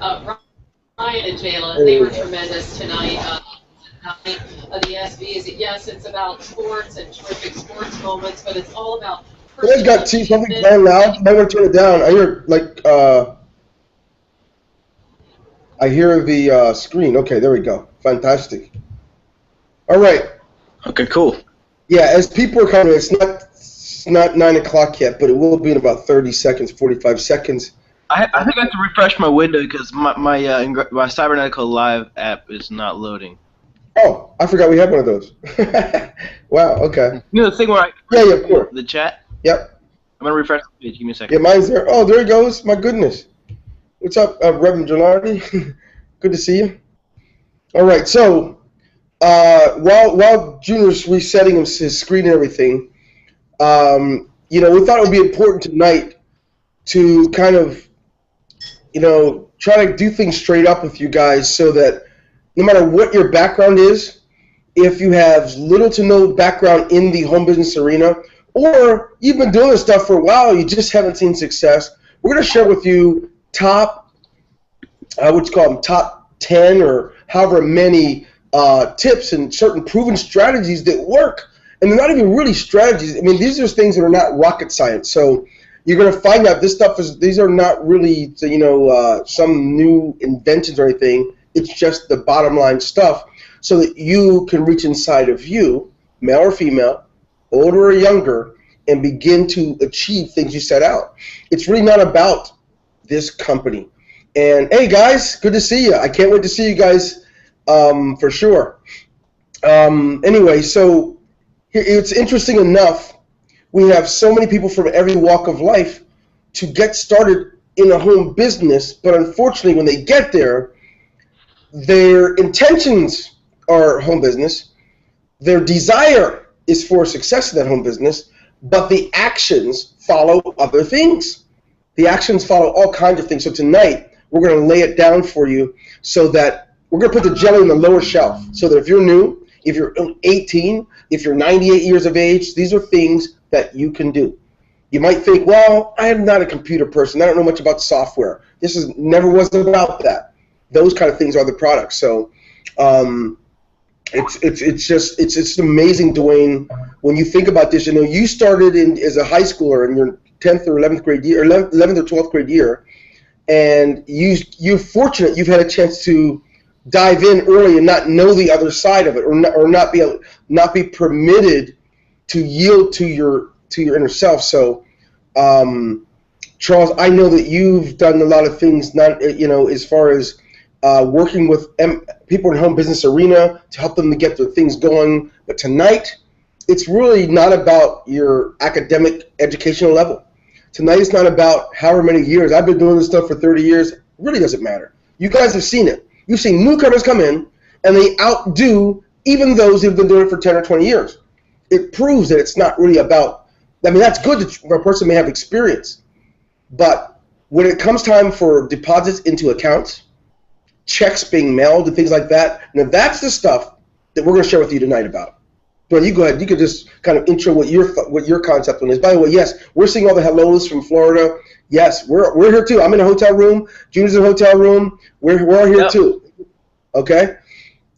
Ryan and Jayla, they were tremendous tonight. The SB is yes, it's about sports and terrific sports moments, but it's all about You guys got personal see something achievement. playing loud? You might want to turn it down. I hear I hear the screen. Okay, there we go. Fantastic. All right. Okay, cool. Yeah, as people are coming, it's not 9 o'clock yet, but it will be in about 30 seconds, 45 seconds. I think I have to refresh my window because my Cybernetico Live app is not loading. Oh, I forgot we had one of those. Wow. Okay. You know the thing where I Yeah, of course. the chat? Yep. I'm gonna refresh the page. Give me a Yeah, second. mine's there. Oh, there he goes. My goodness. What's up, Reverend Gilardi? Good to see you. All right. So while Junior's resetting his screen and everything, we thought it would be important tonight to kind of, try to do things straight up with you guys so that no matter what your background is, if you have little to no background in the home business arena, or you've been doing this stuff for a while, you just haven't seen success, we're going to share with you top 10 or however many tips and certain proven strategies that work. And they're not even really strategies. I mean, these are things that are not rocket science. So you're going to find out these are not really, some new inventions or anything. It's just the bottom line stuff so that you can reach inside of you, male or female, older or younger, and begin to achieve things you set out. It's really not about this company. And hey, guys, good to see you. I can't wait to see you guys for sure. Anyway, so it's interesting enough. We have so many people from every walk of life to get started in a home business, but unfortunately, when they get there, their intentions are home business, their desire is for success in that home business, but the actions follow other things. The actions follow all kinds of things. So tonight, we're going to lay it down for you so that we're going to put the jelly on the lower shelf so that if you're new, if you're 18, if you're 98 years of age, these are things that you can do. You might think, well, I am not a computer person. I don't know much about software. Never was about that. Those kind of things are the products. So it's just amazing, Dwayne, when you think about this. You started as a high schooler in your 10th or 11th grade year, or 11th or 12th grade year, and you're fortunate you've had a chance to dive in early and not know the other side of it, or not be permitted to yield to your inner self. So, Charles, I know that you've done a lot of things, not as far as working with people in the home business arena to help them to get their things going. But tonight, it's really not about your academic educational level. Tonight it's not about however many years. I've been doing this stuff for 30 years. It really doesn't matter. You guys have seen it. You've seen newcomers come in, and they outdo even those who've been doing it for 10 or 20 years. It proves that it's not really about, that's good that a person may have experience. But when it comes time for deposits into accounts, checks being mailed and things like that, now that's the stuff that we're going to share with you tonight about. Dwayne, you go ahead. You could just kind of intro what your concept on is. By the way, yes, we're seeing all the hellos from Florida. Yes, we're here too. I'm in a hotel room. Junior's in a hotel room. We're all here too. Okay?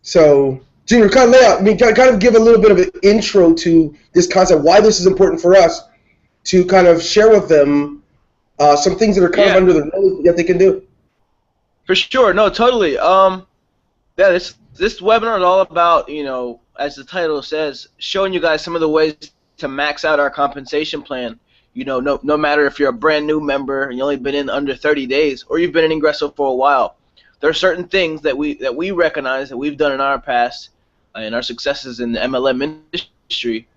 So, Junior, kind of lay out. Kind of give a little bit of an intro to this concept, why this is important for us to kind of share with them some things that are kind of under the nose that they can do. For sure. No, totally. This webinar is all about, as the title says, showing you guys some of the ways to max out our compensation plan. No matter if you're a brand new member and you only been in under 30 days, or you've been in Ingreso for a while, there are certain things that we recognize that we've done in our past and our successes in the MLM industry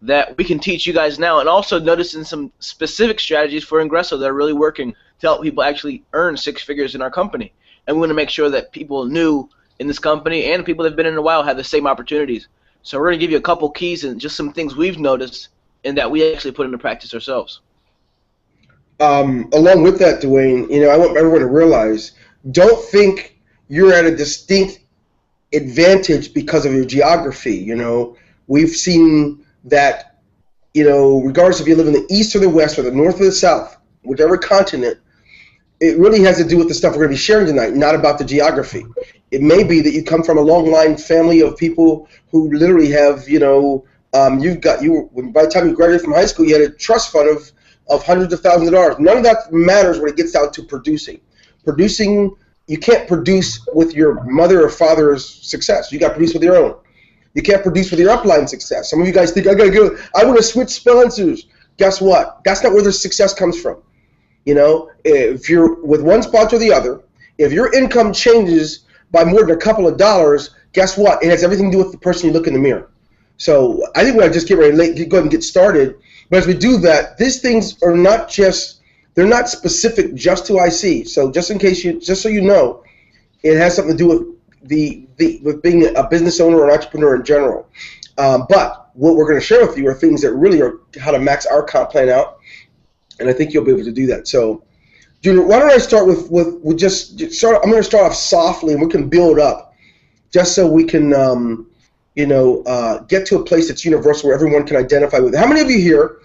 that we can teach you guys now, and also noticing some specific strategies for Ingreso that are really working to help people actually earn 6 figures in our company. And we want to make sure that people new in this company and people that have been in a while have the same opportunities. So we're going to give you a couple keys and just some things we've noticed and that we actually put into practice ourselves. Along with that, Dwayne, I want everyone to realize, don't think you're at a distinct advantage because of your geography. We've seen that, regardless if you live in the east or the west or the north or the south, whichever continent, it really has to do with the stuff we're going to be sharing tonight, not about the geography. It may be that you come from a long line family of people who literally have, by the time you graduated from high school, you had a trust fund of hundreds of thousands of dollars. None of that matters when it gets down to producing. You can't produce with your mother or father's success. You got to produce with your own. You can't produce with your upline success. Some of you guys think, I want to switch sponsors. Guess what? That's not where the success comes from. If you're with one sponsor or the other, if your income changes by more than a couple of dollars, guess what? It has everything to do with the person you look in the mirror. So I think we'll just go ahead and get started. But as we do that, these things are they're not specific just to IC. So just so you know, it has something to do with with being a business owner or an entrepreneur in general. But what we're going to share with you are things that really are how to max our comp plan out. And I think you'll be able to do that. So, Junior, why don't I start with just start? I'm going to start off softly, and we can build up, just so we can, get to a place that's universal where everyone can identify with it. How many of you here?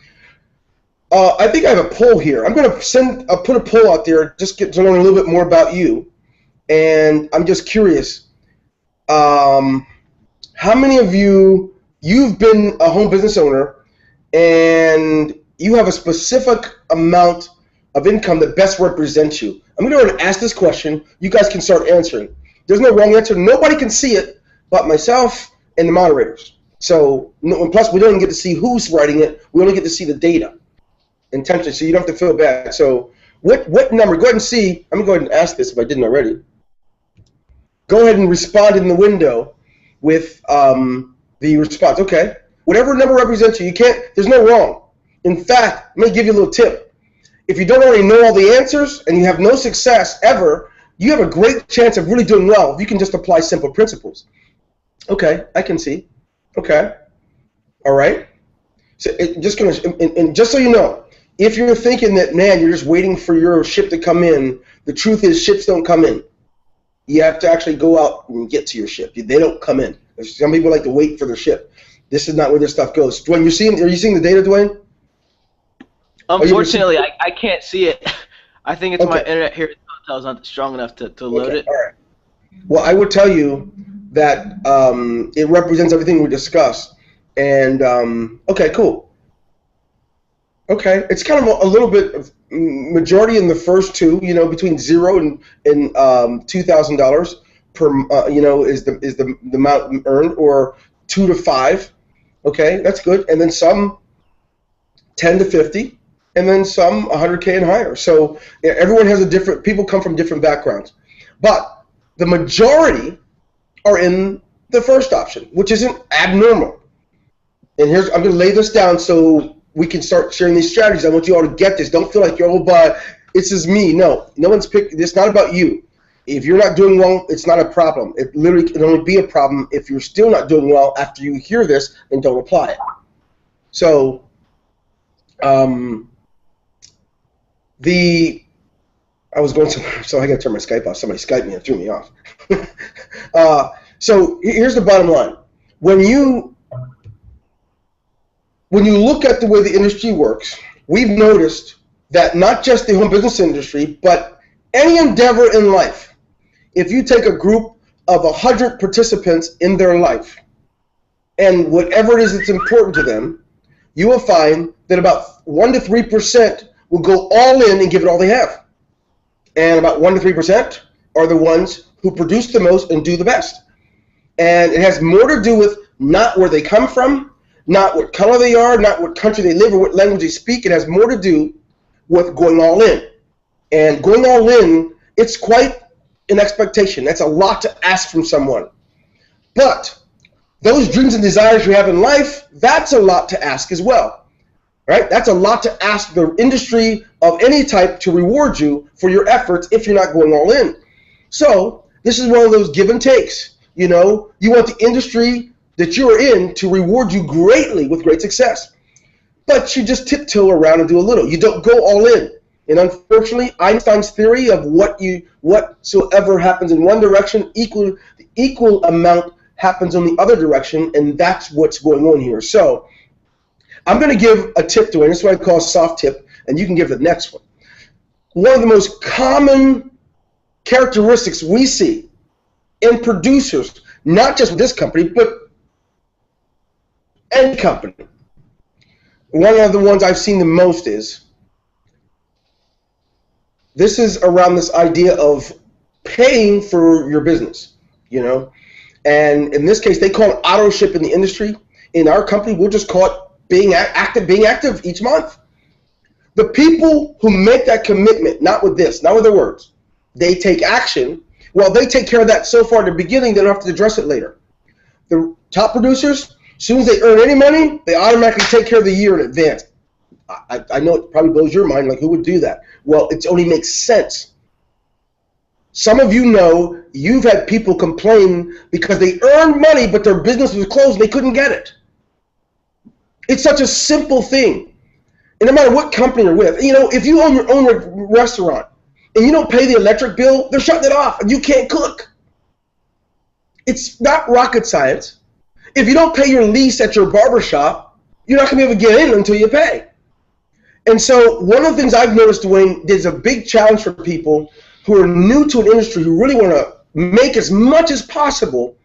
I think I have a poll here. I'm going to put a poll out there, just get to learn a little bit more about you, and I'm just curious. How many of you've been a home business owner, and you have a specific amount of income that best represents you? I'm going to go and ask this question. You guys can start answering. There's no wrong answer. Nobody can see it but myself and the moderators. So, and plus, we don't even get to see who's writing it. We only get to see the data intentionally, so you don't have to feel bad. So what number? Go ahead and see. I'm going to go ahead and ask this if I didn't already. Go ahead and respond in the window with the response. Okay. Whatever number represents you, you can't. There's no wrong. In fact, let me give you a little tip. If you don't already know all the answers and you have no success ever, you have a great chance of really doing well if you can just apply simple principles. Okay, I can see. Okay. All right. So just so you know, if you're thinking that, man, you're just waiting for your ship to come in, the truth is ships don't come in. You have to actually go out and get to your ship. They don't come in. Some people like to wait for their ship. This is not where this stuff goes. Dwayne, are you seeing the data, Dwayne? Unfortunately, I can't see it. I think it's my internet here is not strong enough to load it. All right. Well, I would tell you that it represents everything we discussed. And, okay, cool. Okay, it's kind of a little bit of majority in the first two, between $0 and $2,000 per, is the amount earned, or 2 to 5. Okay, that's good. And then some 10 to 50. And then some 100K and higher. So everyone has people come from different backgrounds. But the majority are in the first option, which isn't abnormal. And I'm going to lay this down so we can start sharing these strategies. I want you all to get this. Don't feel like you're all by, this is me. No one's picked. It's not about you. If you're not doing well, it's not a problem. It literally can only be a problem if you're still not doing well after you hear this and don't apply it. So, I was going to, so I got to turn my Skype off. Somebody Skyped me and threw me off. So here's the bottom line. When you look at the way the industry works, we've noticed that not just the home business industry, but any endeavor in life, if you take a group of 100 participants in their life, and whatever it is that's important to them, you will find that about 1 to 3% will go all in and give it all they have. And about 1 to 3% are the ones who produce the most and do the best. And it has more to do with not where they come from, not what color they are, not what country they live or what language they speak. It has more to do with going all in. And going all in, it's quite an expectation. That's a lot to ask from someone. But those dreams and desires you have in life, that's a lot to ask as well. Right? That's a lot to ask the industry of any type to reward you for your efforts if you're not going all in. So this is one of those give and takes. You want the industry that you're in to reward you greatly with great success. But you just tiptoe around and do a little. You don't go all in. And unfortunately, Einstein's theory of whatsoever happens in one direction, the equal amount happens in the other direction, and that's what's going on here. So I'm going to give a tip to it. This is what I call a soft tip, and you can give the next one. one of the most common characteristics we see in producers, not just with this company, but any company. One of the ones I've seen the most is, this is around this idea of paying for your business, you know? And in this case, they call it auto ship in the industry. In our company, we'll just call it being active each month. The people who make that commitment, not with their words, they take action. Well, they take care of that so far at the beginning, they don't have to address it later. The top producers, as soon as they earn any money, they automatically take care of the year in advance. I know it probably blows your mind, like, who would do that? Well, it only makes sense. Some of you know you've had people complain because they earned money, but their business was closed and they couldn't get it. It's such a simple thing. And no matter what company you're with, you know, if you own your own restaurant and you don't pay the electric bill, they're shutting it off and you can't cook. It's not rocket science. If you don't pay your lease at your barber shop, you're not going to be able to get in until you pay. And so one of the things I've noticed, Dwayne, there's a big challenge for people who are new to an industry who really want to make as much as possible.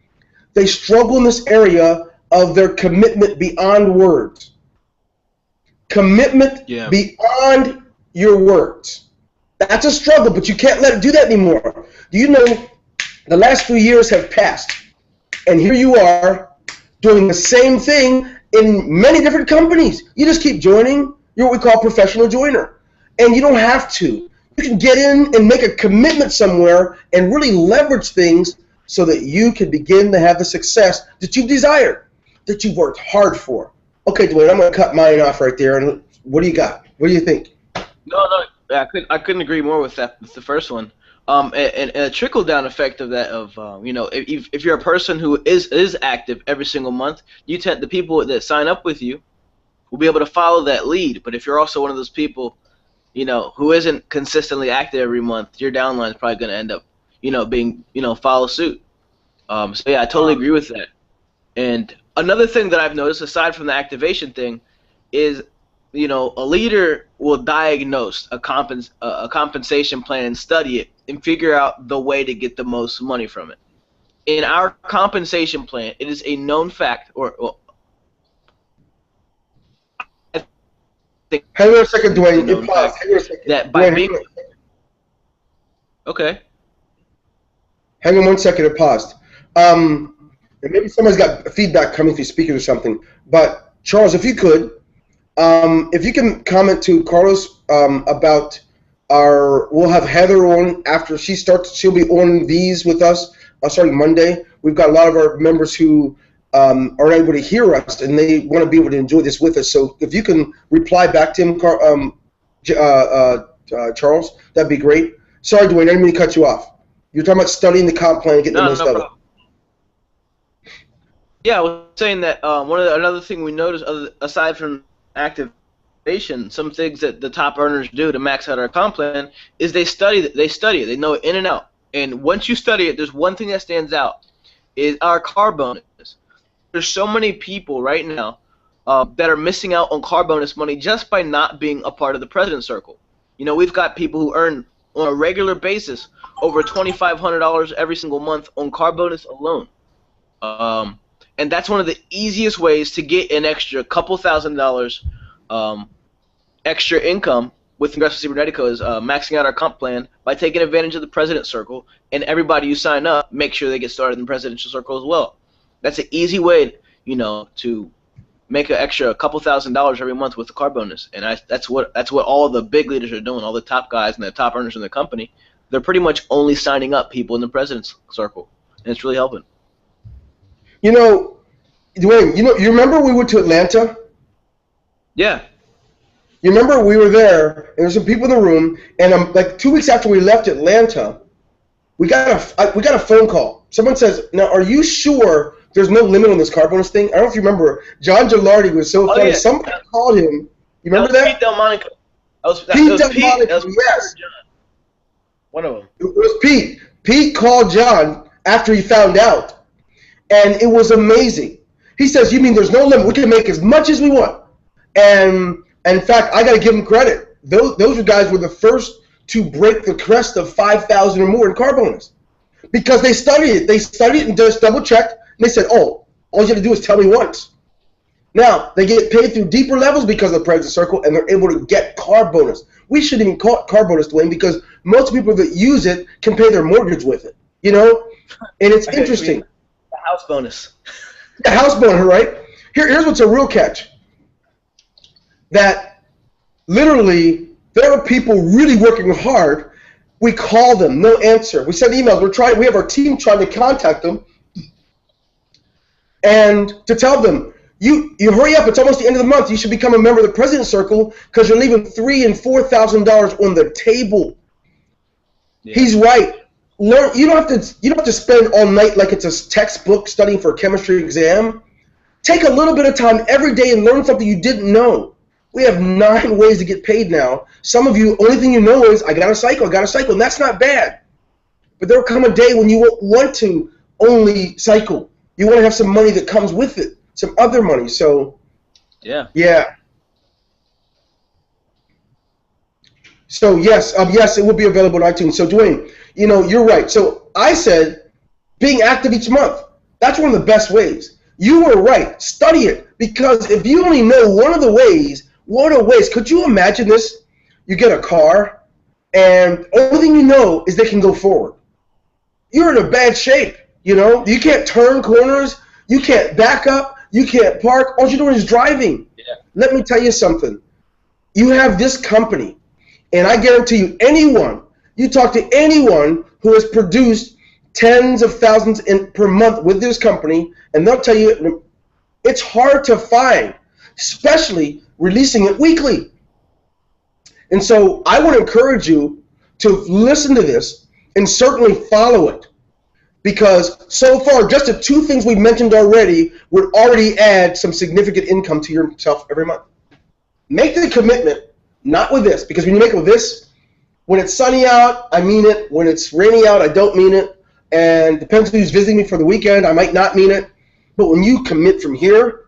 They struggle in this area of their commitment beyond words. Commitment beyond your words. That's a struggle, but you can't let it do that anymore. Do you know the last few years have passed, and here you are doing the same thing in many different companies. You just keep joining. You're what we call a professional joiner. And you don't have to. You can get in and make a commitment somewhere and really leverage things so that you can begin to have the success that you've desired, that you've worked hard for. Okay, Dwayne, I'm going to cut mine off right there. And what do you got? What do you think? No, I couldn't agree more with that. With the first one, and a trickle down effect of that. Of you know, if you're a person who is active every single month, the people that sign up with you will be able to follow that lead. But if you're also one of those people, you know, who isn't consistently active every month, your downline is probably going to end up, you know, being, you know, follow suit. So yeah, I totally agree with that. And another thing that I've noticed, aside from the activation thing, is, you know, a leader will diagnose a compensation plan and study it and figure out the way to get the most money from it. In our compensation plan, it is a known fact, Hang on a second, Dwayne. You paused. Hang on a second. That by Dwayne, being okay. Hang on one second. It paused. And maybe somebody's got feedback coming through speakers or something. But Charles, if you could, if you can comment to Carlos about we'll have Heather on after she starts. She'll be on these with us starting Monday. We've got a lot of our members who aren't able to hear us, and they want to be able to enjoy this with us. So if you can reply back to him, Charles, that'd be great. Sorry, Dwayne, I didn't mean to cut you off. You're talking about studying the comp plan and getting the most of it. Yeah, I was saying that another thing we noticed, aside from activation, some things that the top earners do to max out our comp plan is they study it. They know it in and out. And once you study it, there's one thing that stands out, is our car bonus. There's so many people right now that are missing out on car bonus money just by not being a part of the President's Circle. You know, we've got people who earn on a regular basis over $2,500 every single month on car bonus alone. And that's one of the easiest ways to get an extra couple $1,000 extra income with Ingreso Cybernetico is maxing out our comp plan by taking advantage of the President's Circle, and everybody you sign up, make sure they get started in the Presidential Circle as well. That's an easy way, you know, to make an extra couple $1,000 every month with the car bonus, and that's what all the big leaders are doing. All the top guys and the top earners in the company, they're pretty much only signing up people in the President's Circle, and it's really helping. You know, Dwayne, you remember we went to Atlanta? Yeah. You remember we were there, and there were some people in the room, and like 2 weeks after we left Atlanta, we got a phone call. Someone says, "Now, are you sure there's no limit on this car bonus thing?" I don't know if you remember. John Gilardi was so funny. Yeah. Somebody called him. You remember that? Pete Delmonico. Pete Delmonico, yes. One of them. It was Pete. Pete called John after he found out, and it was amazing. He says, "You mean there's no limit? We can make as much as we want." And in fact, I got to give him credit. Those guys were the first to break the crest of 5,000 or more in car bonus. Because they studied it. They studied it and just double-checked, and they said, oh, all you have to do is tell me once. Now, they get paid through deeper levels because of the present circle, and they're able to get car bonus. We shouldn't even call it car bonus, Dwayne, because most people that use it can pay their mortgage with it, you know? And it's interesting. The house bonus. The house bonus, right? Here's what's a real catch. That literally there are people really working hard. We call them, no answer. We send emails. We have our team trying to contact them and to tell them, you hurry up. It's almost the end of the month. You should become a member of the President's Circle because you're leaving $3,000 and $4,000 on the table. Yeah. He's right. Learn. You don't have to spend all night like it's a textbook studying for a chemistry exam. Take a little bit of time every day and learn something you didn't know. We have 9 ways to get paid now. Some of you, only thing you know is, I got a cycle, and that's not bad. But there will come a day when you won't want to only cycle. You want to have some money that comes with it, some other money. So, yeah. So, yes, it will be available on iTunes. So, Dwayne, you're right. So, I said being active each month. That's one of the best ways. You were right. Study it. Because if you only know one of the ways, could you imagine this? You get a car, and the only thing you know is they can go forward. You're in a bad shape, You can't turn corners. You can't back up. You can't park. All you're doing is driving. Yeah. Let me tell you something. You have this company, and I guarantee you, you talk to anyone who has produced tens of thousands per month with this company, and they'll tell you it's hard to find, especially releasing it weekly. And so I would encourage you to listen to this and certainly follow it, because so far just the 2 things we mentioned already would already add some significant income to yourself every month. Make the commitment, not with this, because when you make it with this, when it's sunny out, I mean it. When it's rainy out, I don't mean it. And depends who's visiting me for the weekend, I might not mean it. But when you commit from here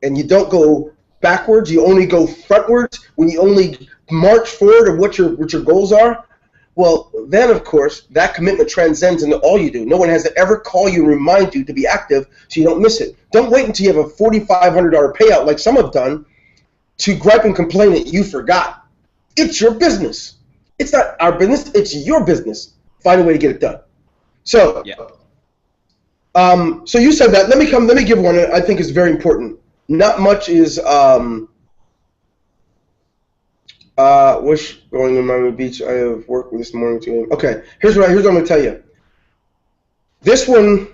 and you don't go backwards, you only go frontwards, when you only march forward of what your goals are, well, then, of course, that commitment transcends into all you do. No one has to ever call you and remind you to be active so you don't miss it. Don't wait until you have a $4,500 payout like some have done to gripe and complain that you forgot. It's your business. It's not our business. It's your business. Find a way to get it done. So, yeah. So you said that. Let me give one that I think is very important. Not much is wish going to Miami Beach. I have worked this morning too. Okay, here's what I'm gonna tell you. This one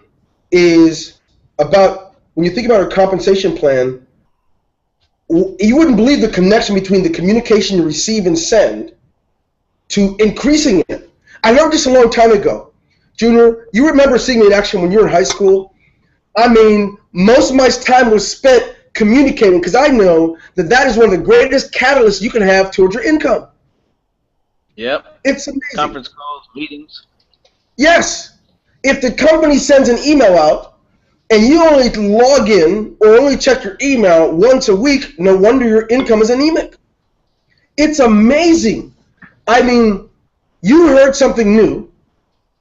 is about, when you think about a compensation plan, you wouldn't believe the connection between the communication you receive and send to increasing it. I learned this a long time ago. Junior, you remember seeing me in action when you were in high school? I mean, most of my time was spent communicating, because I know that is one of the greatest catalysts you can have towards your income. Yep. It's amazing. Conference calls, meetings. Yes. If the company sends an email out and you only log in or only check your email once a week, no wonder your income is anemic. It's amazing. I mean, you heard something new,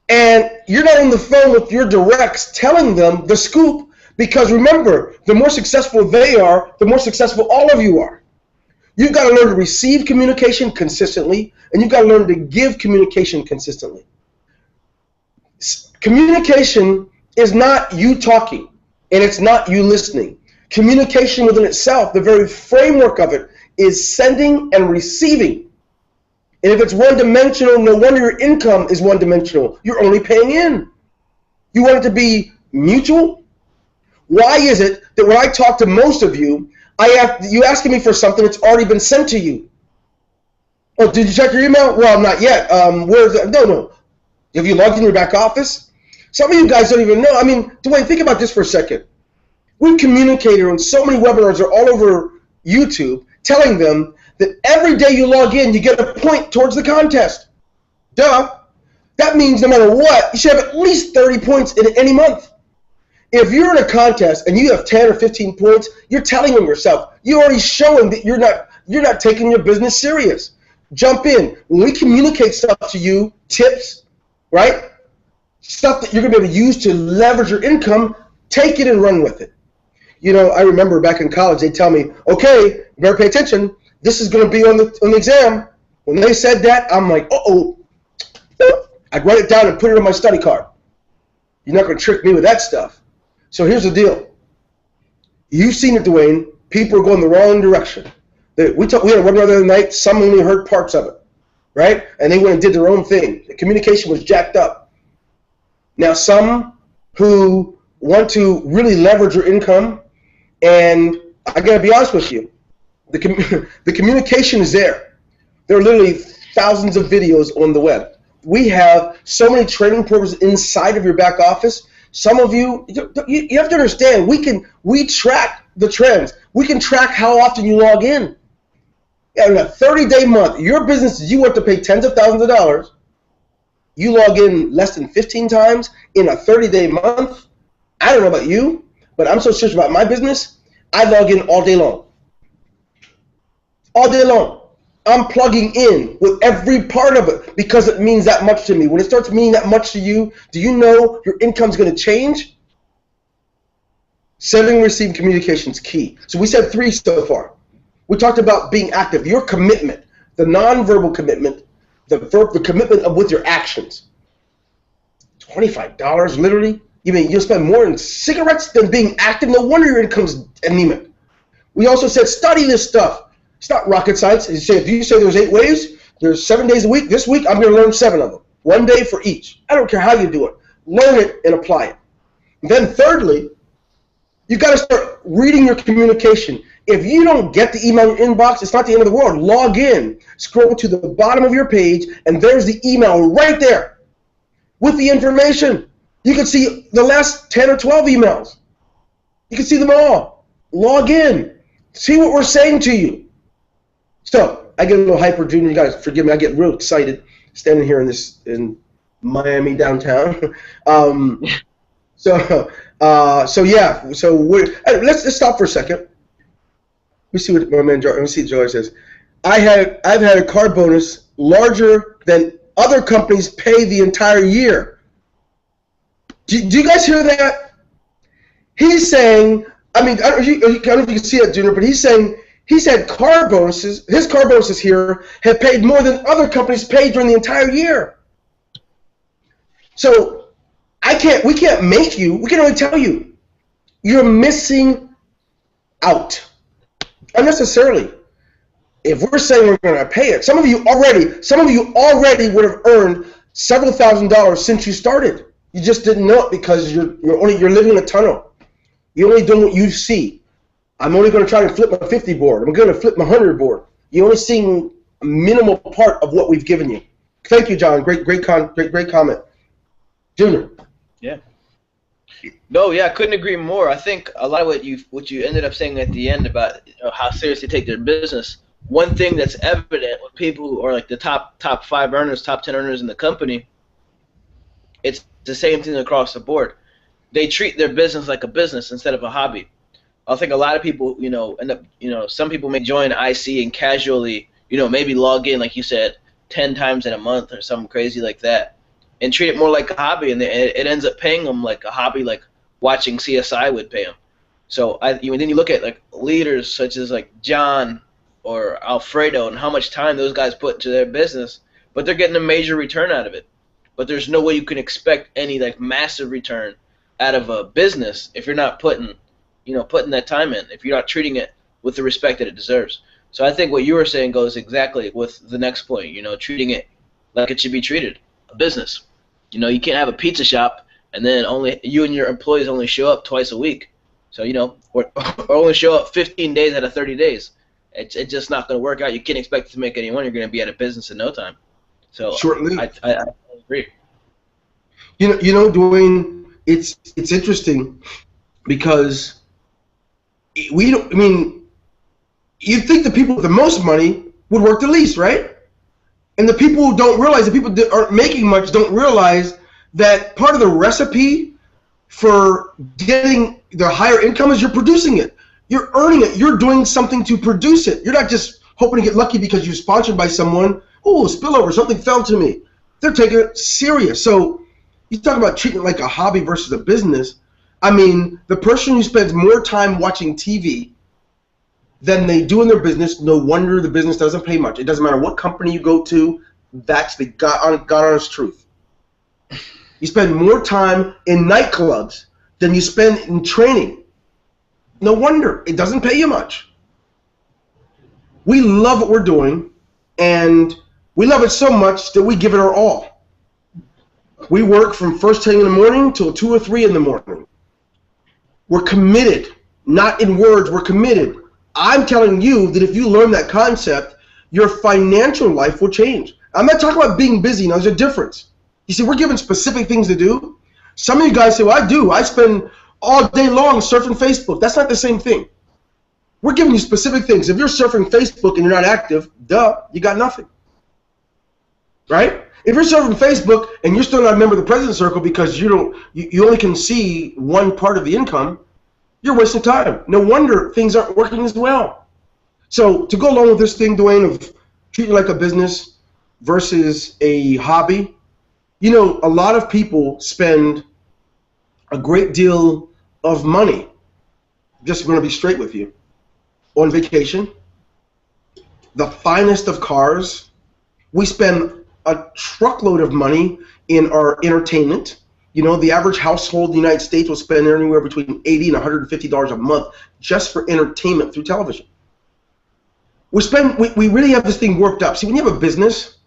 and you're not on the phone with your directs telling them the scoop, because remember, the more successful they are, the more successful all of you are. You've got to learn to receive communication consistently, and you've got to learn to give communication consistently. Communication is not you talking, and it's not you listening. Communication within itself, the very framework of it, is sending and receiving. And if it's one-dimensional, no wonder your income is one-dimensional. You're only paying in. You want it to be mutual? Why is it that when I talk to most of you, you asking me for something that's already been sent to you? Oh, did you check your email? Well, not yet. Where's that? No. Have you logged in your back office? Some of you guys don't even know. I mean, Dwayne, think about this for a second. We've communicated on so many webinars are all over YouTube telling them that every day you log in, you get a point towards the contest. Duh. That means no matter what, you should have at least 30 points in any month. If you're in a contest and you have 10 or 15 points, you're telling them yourself. You're already showing that you're not taking your business serious. jump in. When we communicate stuff to you, tips, right? Stuff that you're going to be able to use to leverage your income, take it and run with it. You know, I remember back in college, they tell me, okay, you better pay attention. This is going to be on the exam. When they said that, I'm like, uh-oh. I'd write it down and put it on my study card. You're not going to trick me with that stuff. So here's the deal. You've seen it, Dwayne. People are going the wrong direction. We had one the other night. Some only heard parts of it, right? And they went and did their own thing. The communication was jacked up. Now, some who want to really leverage your income, and I got to be honest with you, the communication is there. There are literally thousands of videos on the web. We have so many training programs inside of your back office. Some of you have to understand, we track the trends. We can track how often you log in. In a 30-day month, your business, you want to pay tens of thousands of dollars. You log in less than 15 times in a 30-day month. I don't know about you, but I'm so serious about my business, I log in all day long. All day long. I'm plugging in with every part of it because it means that much to me. When it starts meaning that much to you, do you know your income's going to change? Sending and receiving communication is key. So we said 3 so far. We talked about being active, your commitment, the nonverbal commitment, the commitment with your actions. $25, literally? You mean you'll spend more in cigarettes than being active? No wonder your income's anemic. We also said study this stuff. It's not rocket science. If you say there's 8 ways, there's 7 days a week. This week, I'm going to learn 7 of them. 1 day for each. I don't care how you do it. Learn it and apply it. And then thirdly, you've got to start reading your communication. If you don't get the email in your inbox, it's not the end of the world. Log in. Scroll to the bottom of your page, and there's the email right there with the information. You can see the last 10 or 12 emails. You can see them all. Log in. See what we're saying to you. So I get a little hyper, Junior. You guys forgive me. I get real excited standing here in Miami downtown. So yeah. So let's stop for a second. Let me see what my man Joy. Let me see what Joy says. I've had a car bonus larger than other companies pay the entire year. Do you guys hear that? He's saying. I mean, I don't know if you can see it, Junior, but he's saying. He's had car bonuses. His car bonuses here have paid more than other companies paid during the entire year. So we can't make you. We can only tell you. You're missing out. Unnecessarily. If we're saying we're going to pay it, some of you already would have earned several $1,000s since you started. You just didn't know it because you're living in a tunnel. You're only doing what you see. I'm only going to try to flip my 50 board. I'm going to flip my 100 board. You're only seeing a minimal part of what we've given you. Thank you, John. Great comment. Junior. Yeah. No, yeah, I couldn't agree more. I think a lot of what you ended up saying at the end about how seriously they take their business. One thing that's evident with people who are like the top 5 earners, top 10 earners in the company, it's the same thing across the board. They treat their business like a business instead of a hobby. I think a lot of people, end up, some people may join IC and casually, maybe log in, like you said, 10 times in a month or something crazy like that, and treat it more like a hobby, and it ends up paying them like a hobby, like watching CSI would pay them. So then you look at like leaders such as like John or Alfredo and how much time those guys put into their business, but they're getting a major return out of it. But there's no way you can expect any like massive return out of a business if you're not putting that time in, if you're not treating it with the respect that it deserves. So I think what you were saying goes exactly with the next point, treating it like it should be treated, a business. You can't have a pizza shop and then only you and your employees only show up twice a week. So, or only show up 15 days out of 30 days. It's just not going to work out. You can't expect to make any money. You're going to be out of business in no time. So short-lived. I agree. Dwayne, it's interesting because you'd think the people with the most money would work the least, right? And the people who don't realize, the people that aren't making much don't realize that part of the recipe for getting the higher income is you're producing it. You're earning it. You're doing something to produce it. You're not just hoping to get lucky because you're sponsored by someone. Oh, spillover, something fell to me. They're taking it serious. So you talk about treating it like a hobby versus a business. I mean, the person who spends more time watching TV than they do in their business, no wonder the business doesn't pay much. It doesn't matter what company you go to. That's the God honest truth. You spend more time in nightclubs than you spend in training. No wonder. It doesn't pay you much. We love what we're doing, and we love it so much that we give it our all. We work from first thing in the morning till 2 or 3 in the morning. We're committed, not in words, we're committed. I'm telling you that if you learn that concept, your financial life will change. I'm not talking about being busy. Now, there's a difference. You see, we're given specific things to do. Some of you guys say, well, I do. I spend all day long surfing Facebook. That's not the same thing. We're giving you specific things. If you're surfing Facebook and you're not active, duh, you got nothing. Right? If you're surfing Facebook and you're still not a member of the President's Circle because you only can see one part of the income, you're wasting time. No wonder things aren't working as well. So to go along with this thing, Dwayne, of treating it like a business versus a hobby, you know, a lot of people spend a great deal of money, just going to be straight with you, on vacation, the finest of cars. We spend a truckload of money in our entertainment. You know, the average household in the United States will spend anywhere between $80 and $150 a month just for entertainment through television. We really have this thing worked up. See, when you have a business,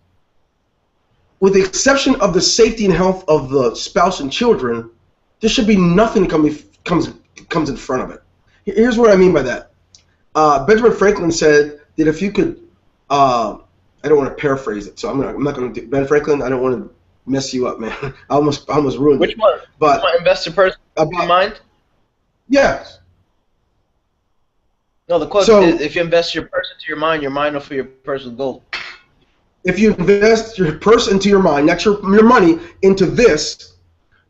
with the exception of the safety and health of the spouse and children, there should be nothing that comes in front of it. Here's what I mean by that. Benjamin Franklin said that if you could, I don't want to paraphrase it, so I'm not going to do Ben Franklin. I don't want to mess you up, man. I almost ruined it. Which one? But investor person in mind? Yes. No, the quote is, if you invest your purse into your mind will fill your purse with gold. If you invest your purse into your mind, that's your money, into this,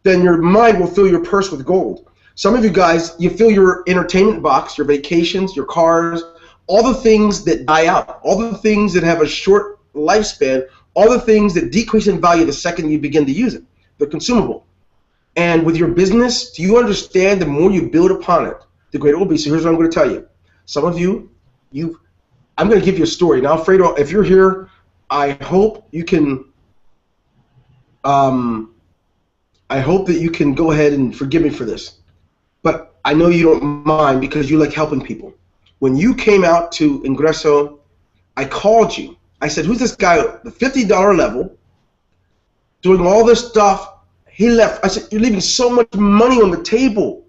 then your mind will fill your purse with gold. Some of you guys, you fill your entertainment box, your vacations, your cars, all the things that die out, all the things that have a short lifespan, all the things that decrease in value the second you begin to use it. They're consumable. And with your business, do you understand the more you build upon it, the greater it will be? So here's what I'm going to tell you. Some of you, I'm going to give you a story. Now, Fredo, if you're here, I hope you can go ahead and forgive me for this. But I know you don't mind because you like helping people. When you came out to Ingreso, I called you. I said, who's this guy at the $50 level doing all this stuff? He left. I said, you're leaving so much money on the table.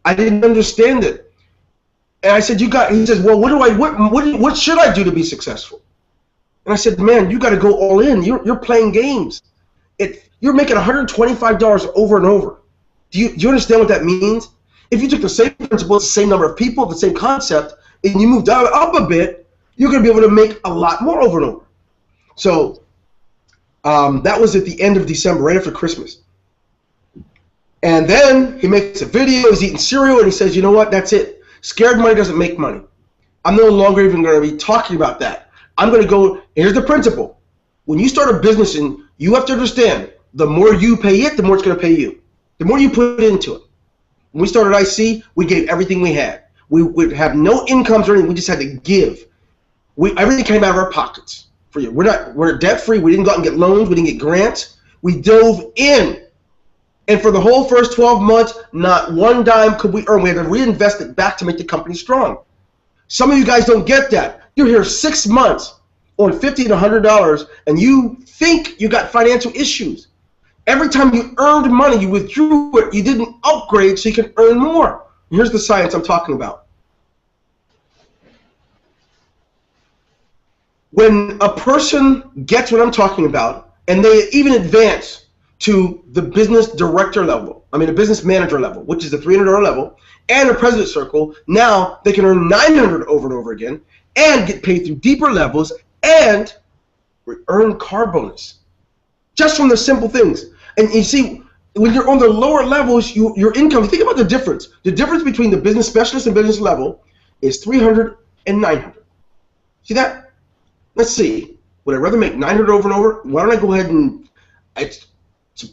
I didn't understand it. And I said, he says, well, what should I do to be successful? And I said, man, you got to go all in. You're playing games. You're making $125 over and over. Do you understand what that means? If you took the same principle, the same number of people, the same concept, and you moved up a bit, you're going to be able to make a lot more over and over. So that was at the end of December, right after Christmas. And then he makes a video, he's eating cereal, and he says, you know what, that's it. Scared money doesn't make money. I'm no longer even going to be talking about that. I'm going to go, here's the principle. When you start a business, and you have to understand, the more you pay it, the more it's going to pay you. The more you put into it. When we started IC, we gave everything we had. We would have no incomes or anything. We just had to give. Everything came out of our pockets for you. We're debt free. We didn't go out and get loans. We didn't get grants. We dove in. And for the whole first 12 months, not one dime could we earn. We had to reinvest it back to make the company strong. Some of you guys don't get that. You're here 6 months on $50 and $100, and you think you got financial issues. Every time you earned money, you withdrew it. You didn't upgrade so you can earn more. Here's the science I'm talking about. When a person gets what I'm talking about, and they even advance to the business director level, the business manager level, which is the $300 level, and a president circle, now they can earn $900 over and over again, and get paid through deeper levels, and earn car bonus. Just from the simple things. And you see, when you're on the lower levels, your income, think about the difference. The difference between the business specialist and business level is $300 and $900. See that? let's see, would I rather make 900 over and over? Why don't I go ahead and, it's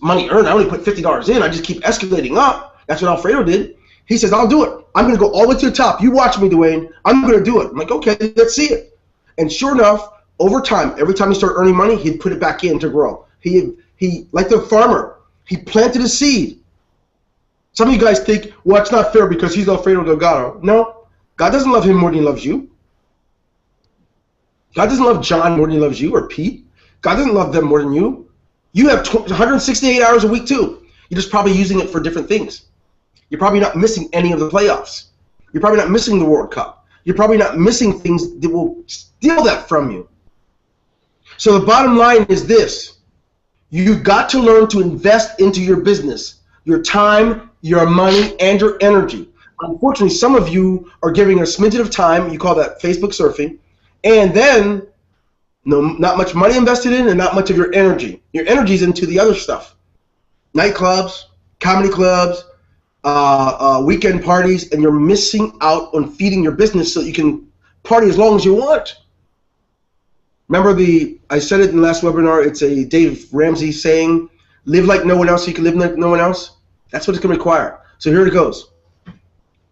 money earned. I only put $50 in. I just keep escalating up. That's what Alfredo did. He says, I'll do it. I'm going to go all the way to the top. You watch me, Dwayne. I'm going to do it. I'm like, okay, let's see it. And sure enough, over time, every time he started earning money, he'd put it back in to grow. He like the farmer, he planted a seed. Some of you guys think, well, it's not fair because he's Alfredo Delgado. No, God doesn't love him more than he loves you. God doesn't love John more than he loves you, or Pete. God doesn't love them more than you. You have 168 hours a week too. You're just probably using it for different things. You're probably not missing any of the playoffs. You're probably not missing the World Cup. You're probably not missing things that will steal that from you. So the bottom line is this. You've got to learn to invest into your business, your time, your money, and your energy. Unfortunately, some of you are giving a smidgen of time, you call that Facebook surfing, and then not much money invested in and not much of your energy. Your energy is into the other stuff. Nightclubs, comedy clubs, weekend parties, and you're missing out on feeding your business so you can party as long as you want. Remember I said it in the last webinar, it's a Dave Ramsey saying, live like no one else so you can live like no one else. That's what it's going to require. So here it goes.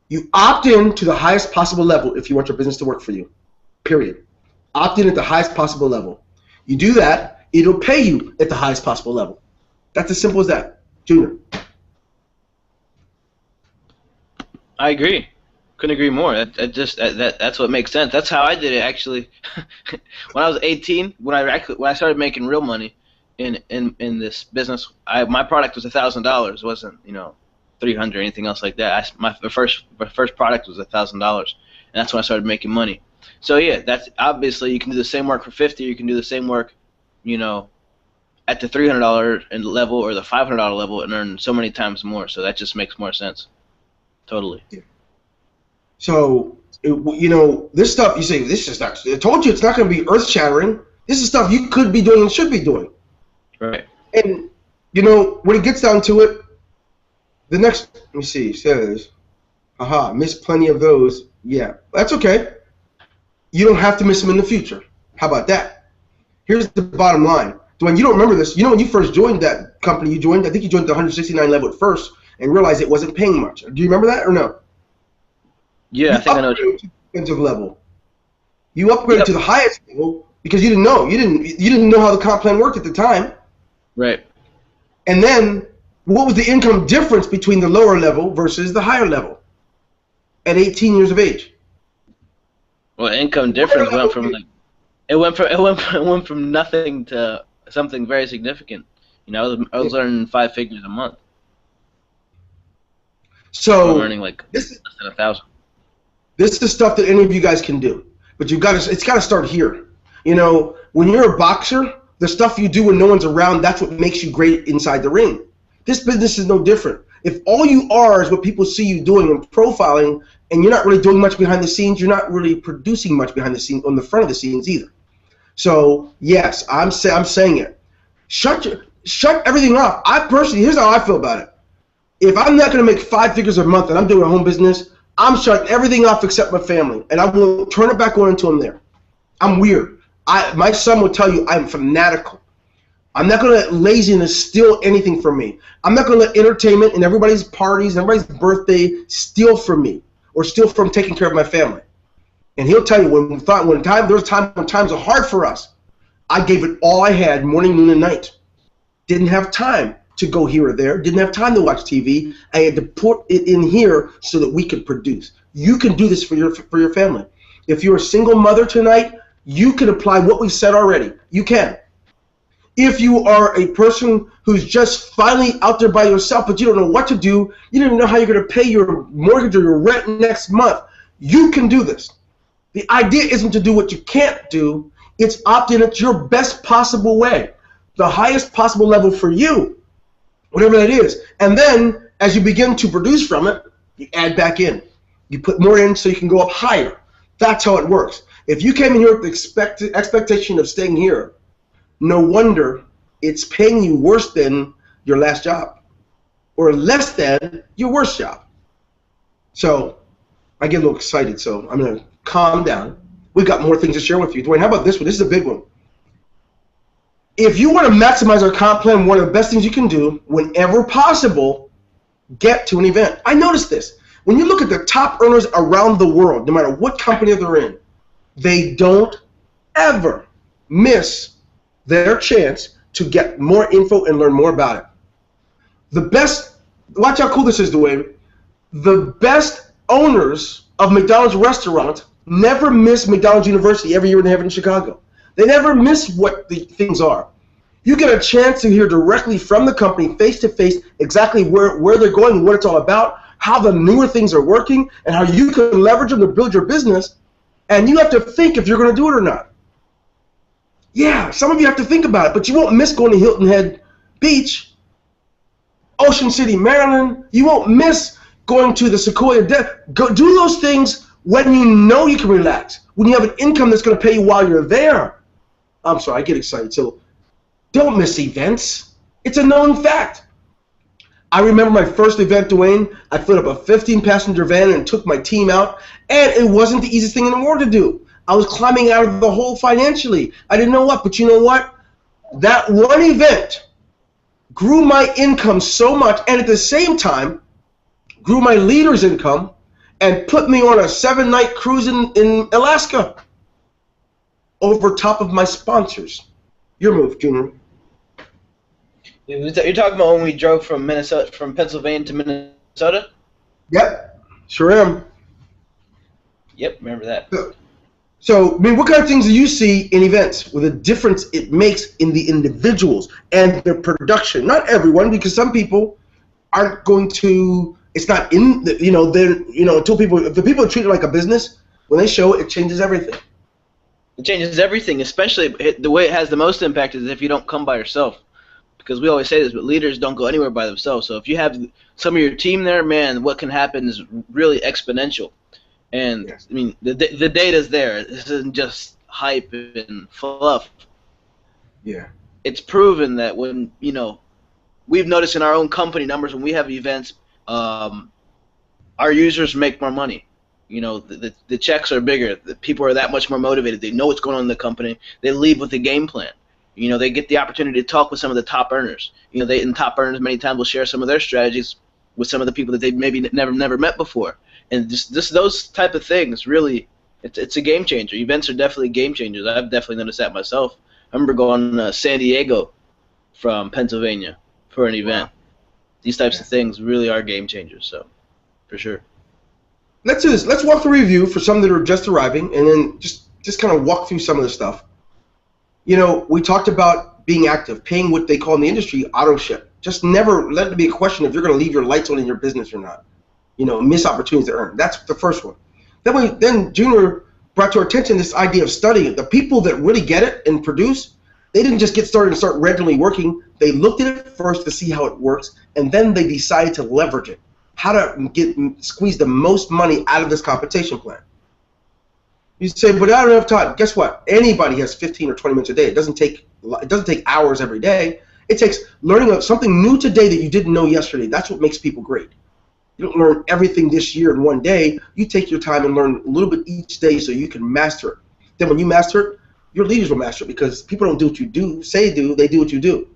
You opt in to the highest possible level if you want your business to work for you, period. Opt in at the highest possible level. You do that, it'll pay you at the highest possible level. That's as simple as that. Junior. I agree. Couldn't agree more. That's what makes sense. That's how I did it actually. When I was 18, when I started making real money in this business, my product was $1,000. It wasn't $300 or anything else like that. My first product was $1,000, and that's when I started making money. So yeah, that's obviously you can do the same work for $50. You can do the same work, at the $300 level or the $500 level and earn so many times more. So that just makes more sense. Totally. Yeah. So, this stuff, you say, this is not, I told you it's not going to be earth-shattering. This is stuff you could be doing and should be doing. Right. And, when it gets down to it, the next, let me see, says, missed plenty of those. Yeah, that's okay. You don't have to miss them in the future. How about that? Here's the bottom line. Dwayne, you don't remember this. When you first joined that company you joined, I think you joined the 169 level at first and realized it wasn't paying much. Do you remember that or no? Yeah, I think I know. To the expensive level. You upgraded to the highest level because you didn't know. You didn't know how the comp plan worked at the time. Right. And then, what was the income difference between the lower level versus the higher level at 18 years of age? Well, income difference went from nothing to something very significant. I was earning 5 figures a month. So I'm earning less than 1,000. This is stuff that any of you guys can do, but it's got to start here. When you're a boxer, the stuff you do when no one's around, that's what makes you great inside the ring. This business is no different. If all you are is what people see you doing and profiling, and you're not really doing much behind the scenes, you're not really producing much behind the scenes on the front of the scenes either. So yes, I'm saying it. Shut everything off. Here's how I feel about it. If I'm not going to make 5 figures a month and I'm doing a home business, I'm shutting everything off except my family, and I will turn it back on until I'm there. I'm weird. My son will tell you I'm fanatical. I'm not going to let laziness steal anything from me. I'm not going to let entertainment and everybody's parties and everybody's birthday steal from me or steal from taking care of my family. And he'll tell you when times are hard for us, I gave it all I had, morning, noon, and night. Didn't have time to go here or there. Didn't have time to watch TV. I had to put it in here so that we could produce. You can do this for your family. If you're a single mother tonight, you can apply what we've said already. You can. If you are a person who's just finally out there by yourself, but you don't know what to do, you don't even know how you're going to pay your mortgage or your rent next month, you can do this. The idea isn't to do what you can't do. It's opt in at your best possible way, the highest possible level for you, whatever that is. And then as you begin to produce from it, you add back in. You put more in so you can go up higher. That's how it works. If you came in here with the expectation of staying here, no wonder it's paying you worse than your last job or less than your worst job. So I get a little excited, so I'm going to calm down. We've got more things to share with you. Dwayne, how about this one? This is a big one. If you want to maximize our comp plan, one of the best things you can do, whenever possible, get to an event. I noticed this. When you look at the top earners around the world, no matter what company they're in, they don't ever miss their chance to get more info and learn more about it. The best, watch how cool this is, Dwayne. The best owners of McDonald's restaurants never miss McDonald's University every year they have it in Chicago. They never miss what the things are. You get a chance to hear directly from the company, face-to-face, exactly where they're going, what it's all about, how the newer things are working, and how you can leverage them to build your business. And you have to think if you're going to do it or not. Yeah, some of you have to think about it, but you won't miss going to Hilton Head Beach, Ocean City, Maryland. You won't miss going to the Sequoia Go do those things when you know you can relax, when you have an income that's going to pay you while you're there. I'm sorry, I get excited. So don't miss events. It's a known fact. I remember my first event, Dwayne. I filled up a 15-passenger van and took my team out, and it wasn't the easiest thing in the world to do. I was climbing out of the hole financially. I didn't know what, but you know what? That one event grew my income so much, and at the same time, grew my leader's income, and put me on a 7-night cruise in Alaska over top of my sponsors. Your move, Junior. You're talking about when we drove from Pennsylvania to Minnesota? Yep, sure am. Yep, remember that. So, I mean, what kind of things do you see in events with a difference it makes in the individuals and their production? Not everyone, because some people aren't going to. It's not in the, until people. If the people are treated like a business, when they show it, it changes everything. It changes everything, especially the way it has the most impact is if you don't come by yourself. Because we always say this, but leaders don't go anywhere by themselves. So if you have some of your team there, man, what can happen is really exponential. And, yes. I mean, the data's there. This isn't just hype and fluff. Yeah. It's proven that when, we've noticed in our own company numbers when we have events, our users make more money. The checks are bigger. The people are that much more motivated. They know what's going on in the company. They leave with a game plan. They get the opportunity to talk with some of the top earners. And top earners many times will share some of their strategies with some of the people that they've maybe never met before. And just those type of things, really, it's a game changer. Events are definitely game changers. I've definitely noticed that myself. I remember going to San Diego from Pennsylvania for an event. Wow. These types of things really are game changers, so for sure. Let's do this. Let's walk through review for some that are just arriving, and then just kind of walk through some of the stuff. We talked about being active, paying what they call in the industry auto ship. Just never let it be a question if you're going to leave your lights on in your business or not. Miss opportunities to earn. That's the first one. Then Junior brought to our attention this idea of studying. The people that really get it and produce, they didn't just get started and start regularly working. They looked at it first to see how it works, and then they decided to leverage it. How to squeeze the most money out of this compensation plan. You say, but I don't have time. Guess what? Anybody has 15 or 20 minutes a day. It doesn't take hours every day. It takes learning something new today that you didn't know yesterday. That's what makes people great. You don't learn everything this year in one day. You take your time and learn a little bit each day so you can master it. Then when you master it, your leaders will master it because people don't do what you do, they do what you do.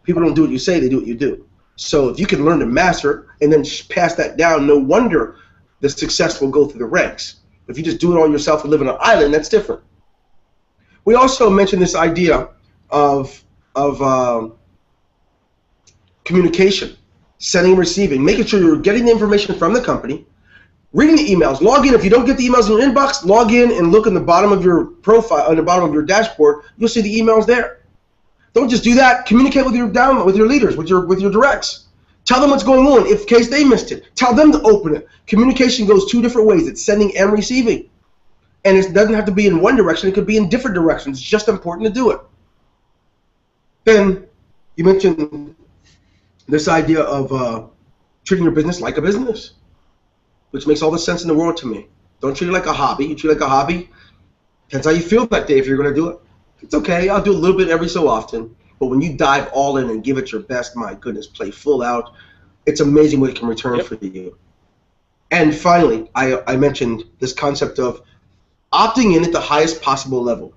People don't do what you say, they do what you do. So if you can learn to master it and then pass that down, no wonder the success will go through the ranks. If you just do it all yourself and live on an island, that's different. We also mentioned this idea of communication, sending and receiving, making sure you're getting the information from the company, reading the emails. Log in. If you don't get the emails in your inbox, log in and look in the bottom of your profile, on the bottom of your dashboard. You'll see the emails there. Don't just do that. Communicate with your leaders, with your directs. Tell them what's going on in case they missed it. Tell them to open it. Communication goes two different ways. It's sending and receiving. And it doesn't have to be in one direction. It could be in different directions. It's just important to do it. Then you mentioned this idea of treating your business like a business, which makes all the sense in the world to me. Don't treat it like a hobby. You treat it like a hobby. Depends how you feel that day if you're going to do it. It's okay. I'll do a little bit every so often. But when you dive all in and give it your best, my goodness, play full out, it's amazing what it can return for you. And finally, I mentioned this concept of opting in at the highest possible level.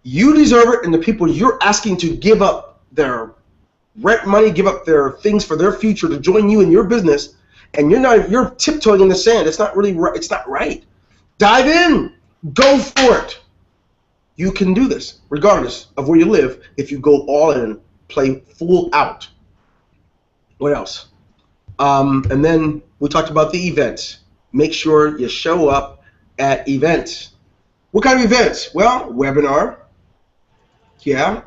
You deserve it, and the people you're asking to give up their rent money, give up their things for their future to join you in your business, and you're tiptoeing in the sand. It's not really right. It's not right. Dive in. Go for it. You can do this regardless of where you live if you go all in, play full out. What else? And then we talked about the events. Make sure you show up at events. What kind of events? Well, webinar. Yeah.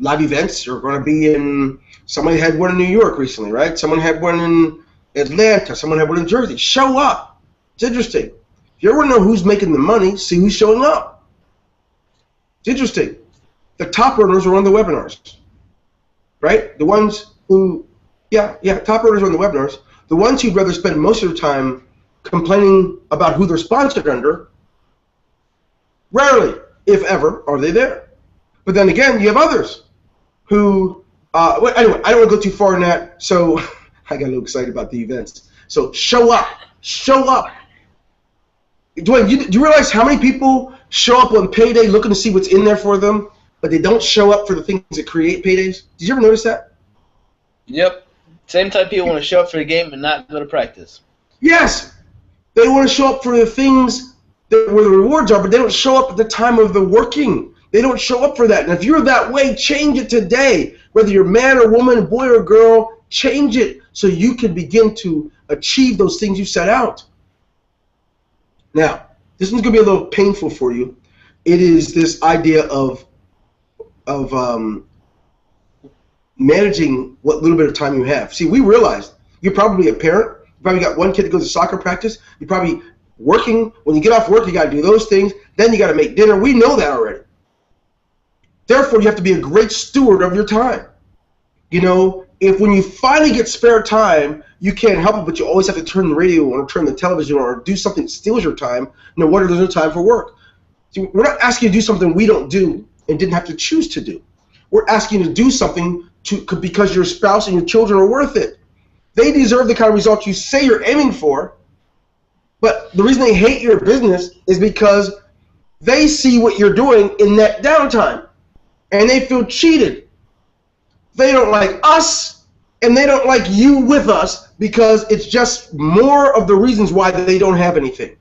Live events are going to be in, somebody had one in New York recently, right? Someone had one in Atlanta. Someone had one in Jersey. Show up. It's interesting. If you ever want to know who's making the money, see who's showing up. It's interesting. The top earners are on the webinars, right? The ones who, top earners are on the webinars. The ones who'd rather spend most of their time complaining about who they're sponsored under, rarely, if ever, are they there. But then again, you have others who, anyway, I don't want to go too far in that, so I got a little excited about the events. So show up. Show up. Dwayne, do you realize how many people show up on payday looking to see what's in there for them, but they don't show up for the things that create paydays? Did you ever notice that? Yep. Same type of people want to show up for the game and not go to practice. Yes. They want to show up for the things where the rewards are, but they don't show up at the time of the working. They don't show up for that. And if you're that way, change it today. Whether you're man or woman, boy or girl, change it so you can begin to achieve those things you set out. Now, this one's going to be a little painful for you. It is this idea of managing what little bit of time you have. See, we realized you're probably a parent. You probably got one kid that goes to soccer practice. You're probably working. When you get off work, you got to do those things. Then you got to make dinner. We know that already. Therefore, you have to be a great steward of your time. You know, if when you finally get spare time, you can't help it, but you always have to turn the radio on or turn the television on or do something that steals your time, no wonder there's no time for work. See, we're not asking you to do something we don't do and didn't have to choose to do. We're asking you to do something because your spouse and your children are worth it. They deserve the kind of results you say you're aiming for, but the reason they hate your business is because they see what you're doing in that downtime, and they feel cheated. They don't like us, and they don't like you with us because it's just more of the reasons why they don't have anything,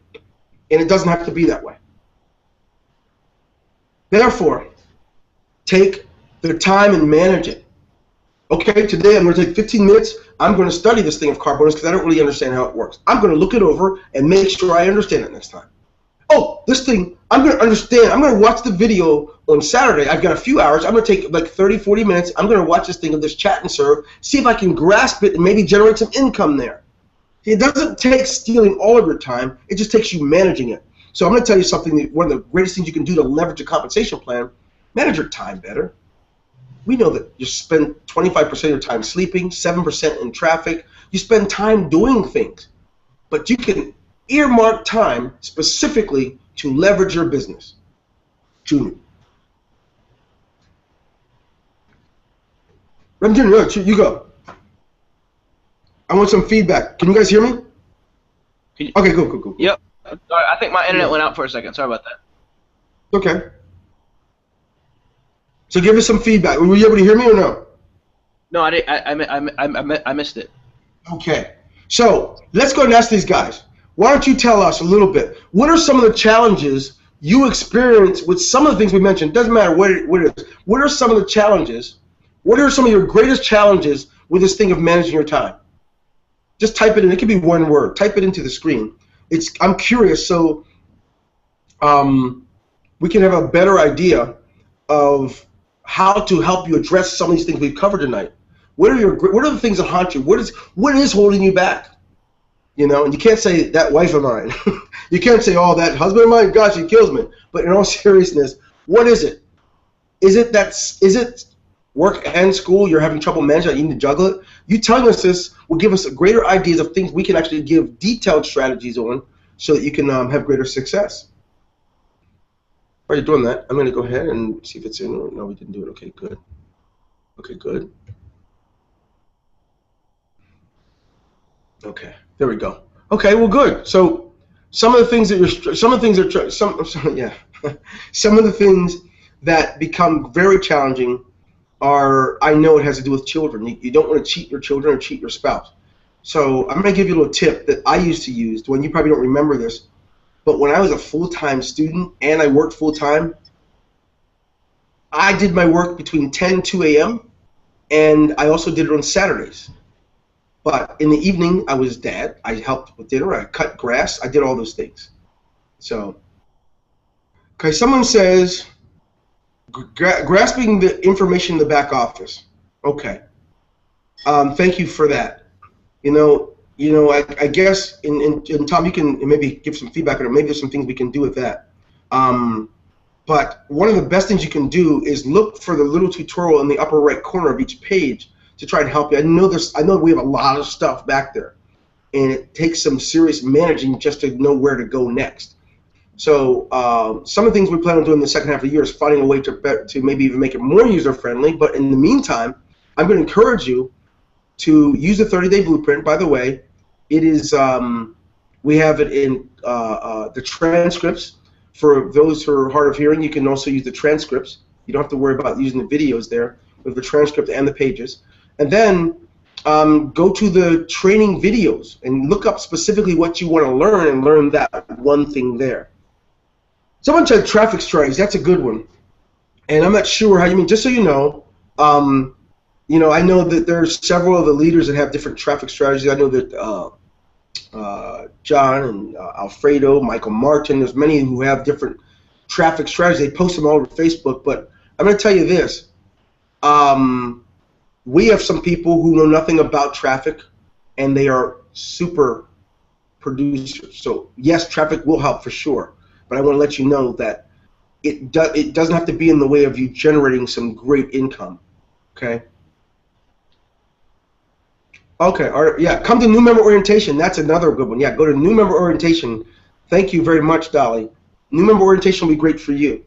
and it doesn't have to be that way. Therefore, take the time and manage it. Okay, today I'm going to take 15 minutes. I'm going to study this thing of car bonus because I don't really understand how it works. I'm going to look it over and make sure I understand it next time. Oh, this thing, I'm going to understand. I'm going to watch the video on Saturday. I've got a few hours. I'm going to take like 30, 40 minutes. I'm going to watch this thing of this chat and serve, see if I can grasp it and maybe generate some income there. It doesn't take stealing all of your time. It just takes you managing it. So I'm going to tell you something, that one of the greatest things you can do to leverage a compensation plan, manage your time better. We know that you spend 25% of your time sleeping, 7% in traffic. You spend time doing things. But you can earmark time specifically to leverage your business. Junior. Rem Junior, you go. I want some feedback. Can you guys hear me? Okay, go. Yep. Sorry, I think my internet went out for a second. Sorry about that. Okay. So give us some feedback. Were you able to hear me or no? No, I missed it. Okay. So let's go and ask these guys. Why don't you tell us a little bit? What are some of the challenges you experience with some of the things we mentioned? Doesn't matter what it is. What are some of the challenges? What are some of your greatest challenges with this thing of managing your time? Just type it in. It could be one word. Type it into the screen. I'm curious, so we can have a better idea of how to help you address some of these things we've covered tonight. What are the things that haunt you? What is holding you back? You know, and you can't say that wife of mine. You can't say, oh, that husband of mine, gosh, he kills me. But in all seriousness, what is it? Is it work and school? You're having trouble managing. You need to juggle it. You telling us this will give us greater ideas of things we can actually give detailed strategies on, so that you can have greater success. While you're doing that, I'm going to go ahead and see if it's in. No, we didn't do it. Okay, good. Okay, good. Okay, there we go. Okay, well, good. So some of the things that some of the things that become very challenging are, I know it has to do with children. You don't want to cheat your children or cheat your spouse. So I'm going to give you a little tip that I used to use. Dwayne, you probably don't remember this, but when I was a full-time student and I worked full-time, I did my work between 10 and 2 a.m., and I also did it on Saturdays. But in the evening, I was dad. I helped with dinner. I cut grass. I did all those things. So, okay, someone says, grasping the information in the back office. Okay. Thank you for that. I guess, and Tom, you can maybe give some feedback on it. Maybe there's some things we can do with that. But one of the best things you can do is look for the little tutorial in the upper right corner of each page to try and help you. I know we have a lot of stuff back there, and it takes some serious managing just to know where to go next. So some of the things we plan on doing in the second half of the year is finding a way to maybe even make it more user-friendly. But in the meantime, I'm going to encourage you to use the 30-day blueprint. By the way, it is we have it in the transcripts. For those who are hard of hearing, you can also use the transcripts. You don't have to worry about using the videos there, with the transcript and the pages. And then go to the training videos and look up specifically what you want to learn and learn that one thing there. Someone said traffic strategies. That's a good one. And I'm not sure how you mean. Just so you know, I know that there's several of the leaders that have different traffic strategies. I know that John and Alfredo, Michael Martin, there's many who have different traffic strategies. They post them all over Facebook. But I'm going to tell you this. We have some people who know nothing about traffic, and they are super producers. So yes, traffic will help for sure. But I want to let you know that it doesn't have to be in the way of you generating some great income. Okay. Okay. All right. Yeah. Come to new member orientation. That's another good one. Yeah. Go to new member orientation. Thank you very much, Dolly. New member orientation will be great for you.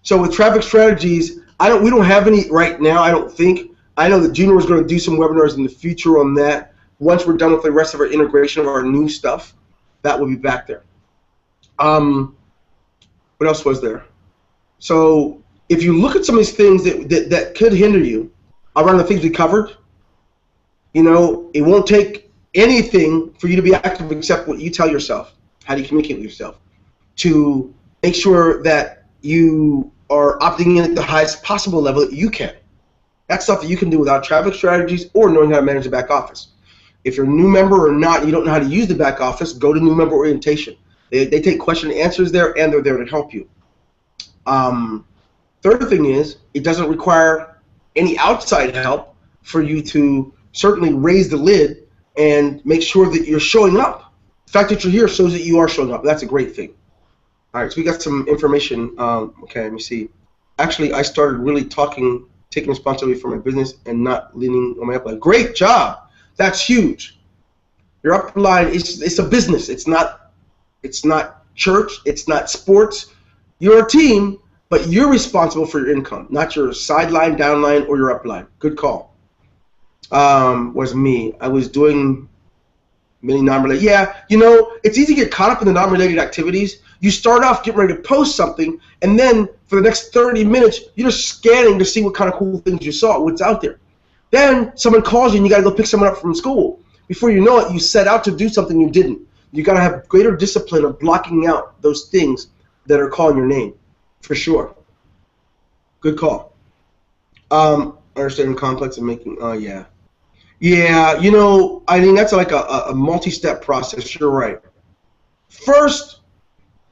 So with traffic strategies, we don't have any right now. I don't think. I know that Junior is going to do some webinars in the future on that. Once we're done with the rest of our integration of our new stuff, that will be back there. What else was there? So if you look at some of these things that could hinder you around the things we covered, it won't take anything for you to be active except what you tell yourself. How do you communicate with yourself? To make sure that you are opting in at the highest possible level that you can. That's stuff that you can do without traffic strategies or knowing how to manage the back office. If you're a new member or not, and you don't know how to use the back office, go to new member orientation. They take question and answers there, and they're there to help you. Third thing is, it doesn't require any outside help for you to certainly raise the lid and make sure that you're showing up. The fact that you're here shows that you are showing up. That's a great thing. All right, so we got some information. Okay, let me see. Actually, I started really taking responsibility for my business and not leaning on my upline. Great job. That's huge. Your upline it's a business. It's not church. It's not sports. You're a team, but you're responsible for your income, not your sideline, downline, or your upline. Good call. Was me. I was doing many non-related. Yeah, it's easy to get caught up in the non-related activities. You start off getting ready to post something, and then for the next 30 minutes, you're just scanning to see what kind of cool things you saw, what's out there. Then someone calls you, and you got to go pick someone up from school. Before you know it, you set out to do something you didn't. You got to have greater discipline of blocking out those things that are calling your name, for sure. Good call. Understanding complex and making. Yeah. Yeah. I think that's like a multi-step process. You're right. First,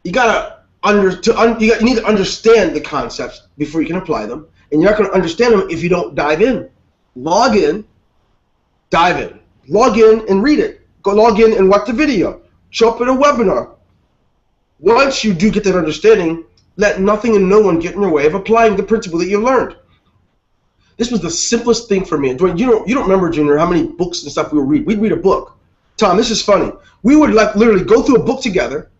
you need to understand the concepts before you can apply them, and you're not going to understand them if you don't dive in. Log in, dive in. Log in and read it. Go log in and watch the video. Show up at a webinar. Once you do get that understanding, let nothing and no one get in your way of applying the principle that you learned. This was the simplest thing for me. And you don't remember, Junior, how many books and stuff we would read. We'd read a book. Tom, this is funny. We would literally go through a book together,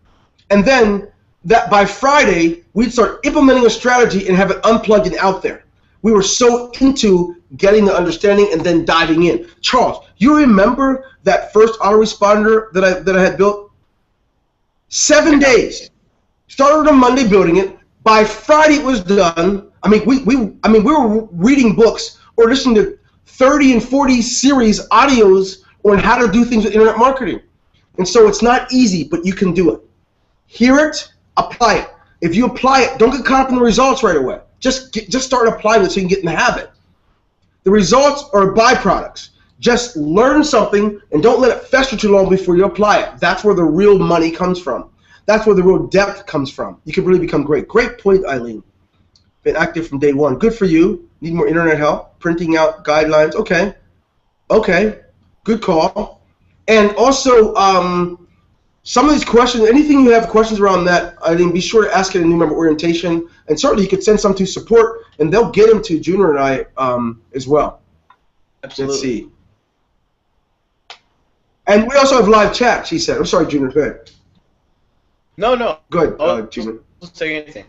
and then that by Friday we'd start implementing a strategy and have it unplugged and out there. We were so into getting the understanding and then diving in. Charles, you remember that first autoresponder that I had built? 7 days. Started on Monday building it. By Friday it was done. I mean, we were reading books or listening to 30 and 40 series audios on how to do things with internet marketing. And so it's not easy, but you can do it. Hear it, apply it. If you apply it, don't get caught up in the results right away. Just start applying it so you can get in the habit. The results are byproducts. Just learn something and don't let it fester too long before you apply it. That's where the real money comes from. That's where the real depth comes from. You can really become great. Great point, Eileen. Been active from day one. Good for you. Need more internet help. Printing out guidelines. Okay. Okay. Good call. And also, some of these questions, anything you have questions around that, Eileen, be sure to ask it in new member orientation. And certainly you could send some to support, and they'll get them to Junior and I as well. Absolutely. Let's see. And we also have live chat, she said. I'm sorry, Junior. Go ahead. No. Good, Junior. Don't say anything.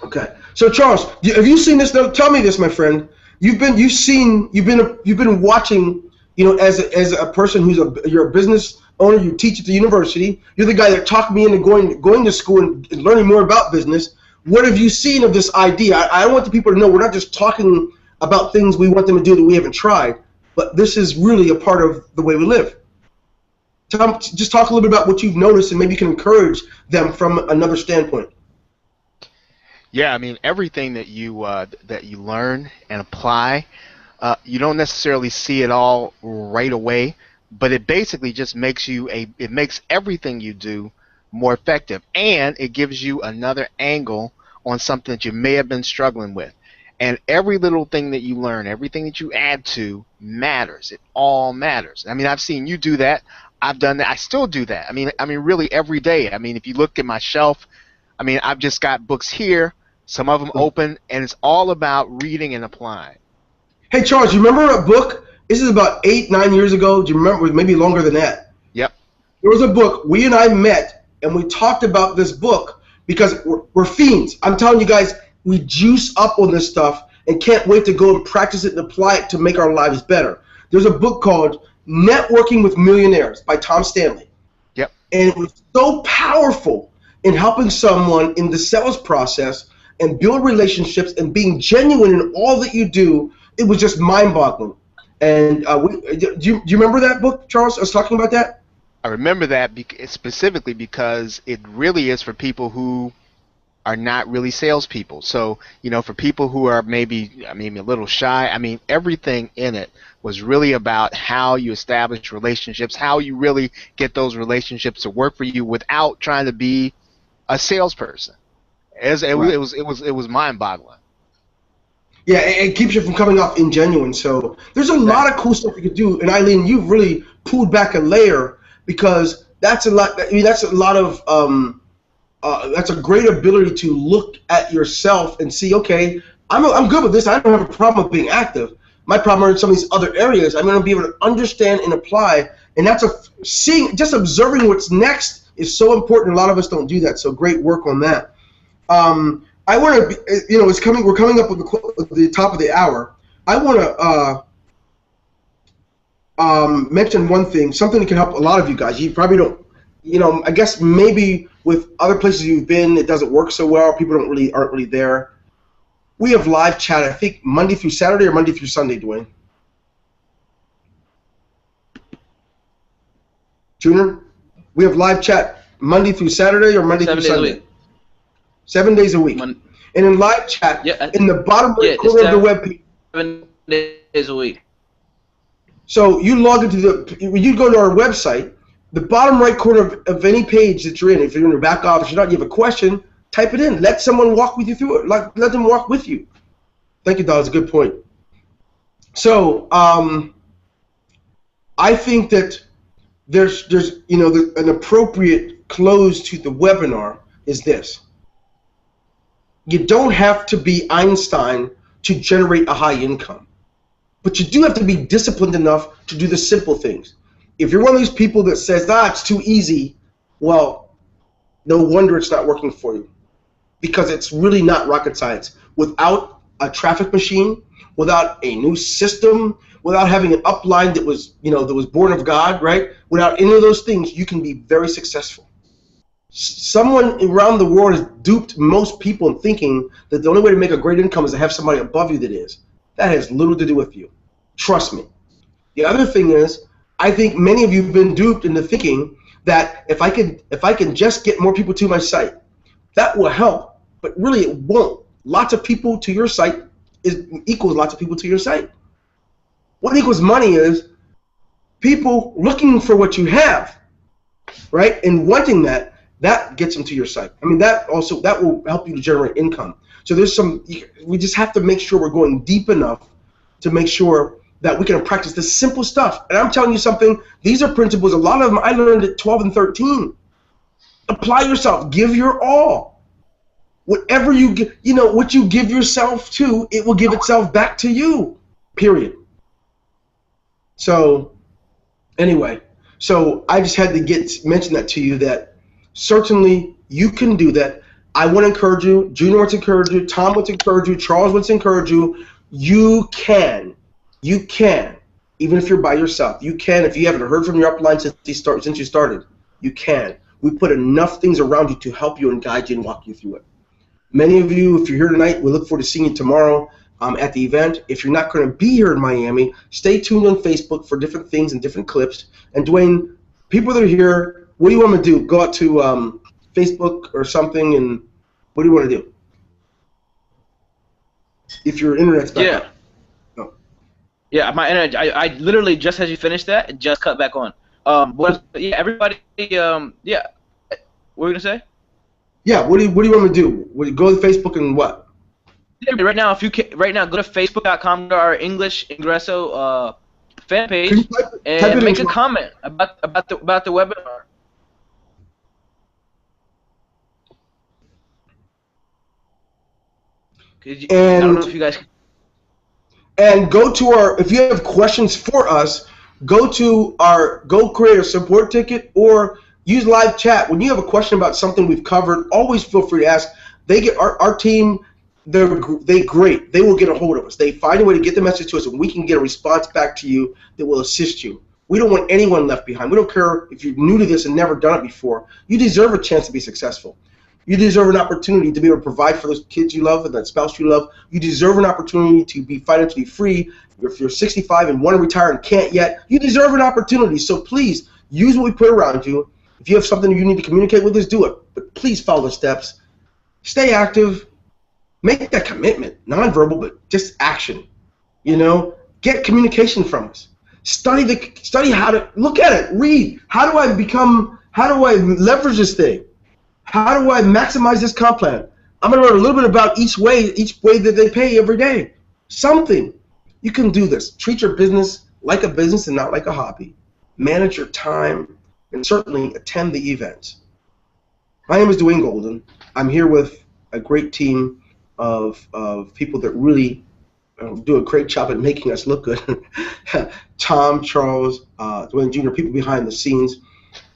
Okay. So Charles, have you seen this? Tell me this, my friend. You've been watching. You know, as a person you're a business owner. You teach at the university. You're the guy that talked me into going to school and learning more about business. What have you seen of this idea? I want the people to know we're not just talking about things we want them to do that we haven't tried, but this is really a part of the way we live. Just talk a little bit about what you've noticed, and maybe you can encourage them from another standpoint. Yeah, I mean, everything that you learn and apply, you don't necessarily see it all right away, but it basically just makes it makes everything you do more effective, and it gives you another angle on something that you may have been struggling with. And every little thing that you learn, everything that you add to matters. It all matters. I mean, I've seen you do that. I've done that. I still do that. I mean, really every day. I mean, if you look at my shelf, I mean, I've just got books here, some of them open, and it's all about reading and applying. Hey, Charles, you remember a book? This is about 8-9 years ago. Do you remember? Maybe longer than that. Yep. There was a book. We and I met, and we talked about this book because we're fiends. I'm telling you guys, we juice up on this stuff and can't wait to go and practice it and apply it to make our lives better. There's a book called Networking with Millionaires by Tom Stanley. Yep. And it was so powerful in helping someone in the sales process and build relationships and being genuine in all that you do. It was just mind-boggling. And do you remember that book, Charles? I was talking about that? I remember that specifically because it really is for people who are not really salespeople. So, you know, for people who are maybe a little shy, I mean, everything in it was really about how you establish relationships, how you really get those relationships to work for you without trying to be a salesperson. It was mind-boggling. Yeah, it keeps you from coming off ingenuine. So there's a lot of cool stuff you could do. And Eileen, you've really pulled back a layer because that's a lot. I mean, that's a lot of that's a great ability to look at yourself and see, okay, I'm good with this. I don't have a problem with being active. My problem are in some of these other areas. I'm going to be able to understand and apply. And that's just observing what's next is so important. A lot of us don't do that. So great work on that. I want to, we're coming up with the top of the hour. I want to mention one thing, something that can help a lot of you guys. You probably don't, I guess maybe with other places you've been, it doesn't work so well. People aren't really there. We have live chat, I think, Monday through Saturday or Monday through Sunday, Dwayne. Junior, we have live chat Monday through Saturday or Monday through Sunday? 7 days a week. And in live chat, in the bottom right corner of the web page. 7 days a week. So you log into you go to our website, the bottom right corner of any page that you're in, if you're in your back office, you have a question, type it in. Let someone walk with you through it. Let them walk with you. Thank you, Don. That's a good point. So I think that there's an appropriate close to the webinar is this. You don't have to be Einstein to generate a high income, but you do have to be disciplined enough to do the simple things. If you're one of these people that says, it's too easy, well, no wonder it's not working for you, because it's really not rocket science. Without a traffic machine, without a new system, without having an upline that was born of God, right? Without any of those things, you can be very successful. Someone around the world has duped most people in thinking that the only way to make a great income is to have somebody above you that is. That has little to do with you. Trust me. The other thing is, I think many of you have been duped into thinking that if I can just get more people to my site, that will help. But really, it won't. Lots of people to your site equals lots of people to your site. What equals money is people looking for what you have, right? And wanting that gets them to your site. I mean, that will help you to generate income. So we just have to make sure we're going deep enough to make sure that we can practice the simple stuff. And I'm telling you something, these are principles, a lot of them I learned at 12 and 13. Apply yourself, give your all. Whatever what you give yourself to, it will give itself back to you, period. So anyway, so I just had to mention that to you, that certainly you can do that. I want to encourage you, Junior wants to encourage you, Tom wants to encourage you, Charles wants to encourage you. You can. You can. Even if you're by yourself. You can. If you haven't heard from your upline since you started, you can. We put enough things around you to help you and guide you and walk you through it. Many of you, if you're here tonight, we look forward to seeing you tomorrow at the event. If you're not going to be here in Miami, stay tuned on Facebook for different things and different clips. And Dwayne, people that are here, what do you want me to do? Go out to Facebook or something, and what do you want to do? If your internet's back up. Yeah, my internet. I literally just as you finished that, it just cut back on. Everybody. Yeah. What were you gonna say? Yeah. What do you want me to do? Go to Facebook and what? Right now, go to Facebook.com to our English Ingreso fan page and make a comment about the webinar. I don't know if you guys. And go to if you have questions for us, go create a support ticket or use live chat. When you have a question about something we've covered, always feel free to ask. They get our team, they're great. They will get a hold of us. They find a way to get the message to us, and we can get a response back to you that will assist you. We don't want anyone left behind. We don't care if you're new to this and never done it before. You deserve a chance to be successful. You deserve an opportunity to be able to provide for those kids you love and that spouse you love. You deserve an opportunity to be financially free. If you're 65 and want to retire and can't yet, you deserve an opportunity. So please, use what we put around you. If you have something you need to communicate with us, do it. But please follow the steps. Stay active. Make that commitment. Non-verbal, but just action. Get communication from us. Study how to look at it. Read. How do I leverage this thing? How do I maximize this comp plan? I'm going to learn a little bit about each way that they pay every day. Something. You can do this. Treat your business like a business and not like a hobby. Manage your time, and certainly attend the events. My name is Dwayne Golden. I'm here with a great team of people that really do a great job at making us look good. Tom, Charles, Dwayne Jr., people behind the scenes,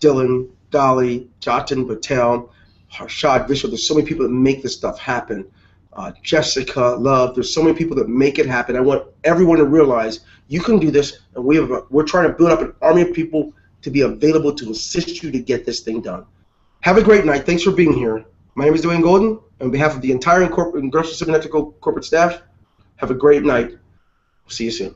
Dylan, Dolly, Jatin Patel, Harshad Vishal. There's so many people that make this stuff happen. Jessica, Love. There's so many people that make it happen. I want everyone to realize you can do this, and we're trying to build up an army of people to be available to assist you to get this thing done. Have a great night. Thanks for being here. My name is Dwayne Golden. On behalf of the entire Ingreso Cybernetico corporate staff, have a great night. See you soon.